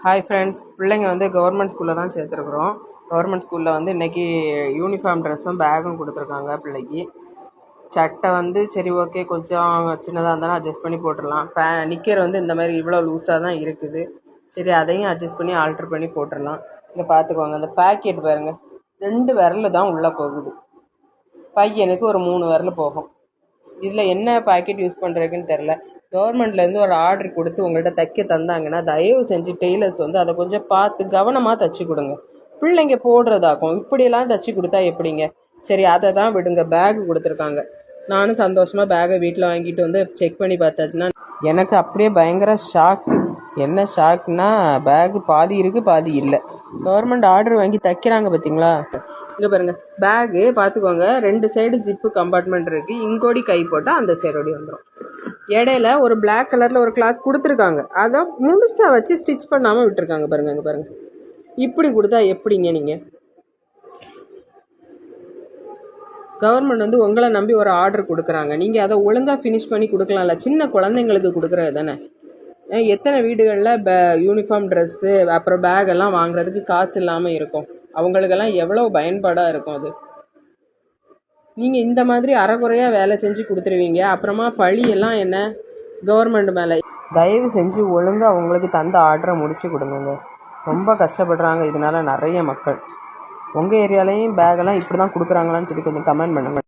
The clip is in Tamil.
ஹாய் ஃப்ரெண்ட்ஸ், பிள்ளைங்க வந்து கவர்மெண்ட் ஸ்கூலில் தான் சேர்த்துருக்குறோம். கவர்மெண்ட் ஸ்கூலில் வந்து இன்றைக்கி யூனிஃபார்ம் ட்ரெஸ்ஸும் பேகும் கொடுத்துருக்காங்க. பிள்ளைக்கு சட்டை வந்து சரி ஓகே, கொஞ்சம் சின்னதாக இருந்தாலும் அட்ஜஸ்ட் பண்ணி போட்டுடலாம். நிக்கர் வந்து இந்த மாதிரி இவ்வளோ லூஸாக தான் இருக்குது. சரி, அதையும் அட்ஜஸ்ட் பண்ணி ஆல்ட்ரு பண்ணி போட்டுடலாம். இங்கே பார்த்துக்கோங்க, அந்த பேக்கெட் பாருங்கள், 2 விரல் தான் உள்ளே போகுது. பையனுக்கு ஒரு 3 விரல் போகும். இதில் என்ன பேக்கெட் யூஸ் பண்ணுறதுக்குன்னு தெரில. கவர்மெண்ட்லேருந்து ஒரு ஆர்டர் கொடுத்து உங்கள்கிட்ட தைக்க தந்தாங்கன்னா தயவு செஞ்சு டெய்லர்ஸ் வந்து அதை கொஞ்சம் பார்த்து கவனமாக தைச்சி கொடுங்க. பிள்ளைங்க போடுறதாக்கும் இப்படியெல்லாம் தைச்சி கொடுத்தா எப்படிங்க? சரி, அதை தான் விடுங்க. பேக் கொடுத்துருக்காங்க. நானும் சந்தோஷமாக பேக்கை வீட்டில் வாங்கிட்டு வந்து செக் பண்ணி பார்த்தாச்சுன்னா எனக்கு அப்படியே பயங்கர ஷாக்கு. என்ன ஷாக்குனா, பேகு பாதி இருக்குது பாதி இல்லை. கவர்மெண்ட் ஆர்டர் வாங்கி தைக்கிறாங்க பார்த்தீங்களா? இங்கே பாருங்கள், பேகு பார்த்துக்கோங்க, 2 சைடு ஜிப்பு கம்பார்ட்மெண்ட் இருக்குது. இங்கோடி கை போட்டால் அந்த சைடோடி வந்துடும். இடையில ஒரு பிளாக் கலரில் ஒரு கிளாத் கொடுத்துருக்காங்க. அதை முழுசாக வச்சு ஸ்டிச் பண்ணாமல் விட்டுருக்காங்க பாருங்கள். இங்கே பாருங்கள், இப்படி கொடுத்தா எப்படிங்க நீங்கள்? கவர்மெண்ட் வந்து உங்களை நம்பி ஒரு ஆர்டர் கொடுக்குறாங்க. நீங்கள் அதை ஒழுங்காக ஃபினிஷ் பண்ணி கொடுக்கலாம்ல. சின்ன குழந்தைங்களுக்கு கொடுக்குறது தானே. எத்தனை வீடுகளில் யூனிஃபார்ம் ட்ரெஸ்ஸு அப்புறம் பேகெல்லாம் வாங்குறதுக்கு காசு இல்லாமல் இருக்கும். அவங்களுக்கெல்லாம் எவ்வளோ பயன்பாடாக இருக்கும் அது. நீங்கள் இந்த மாதிரி அரைக்குறையாக வேலை செஞ்சு கொடுத்துருவீங்க. அப்புறமா பழியெல்லாம் என்ன கவர்மெண்ட் மேலே. தயவு செஞ்சு ஒழுங்காக அவங்களுக்கு தந்த ஆர்டரை முடிச்சு கொடுங்க. ரொம்ப கஷ்டப்படுறாங்க இதனால் நிறைய மக்கள். உங்கள் ஏரியாலையும் பேகெல்லாம் இப்படி தான் கொடுக்குறாங்களான்னு சொல்லி கொஞ்சம் கமெண்ட் பண்ணுங்கள்.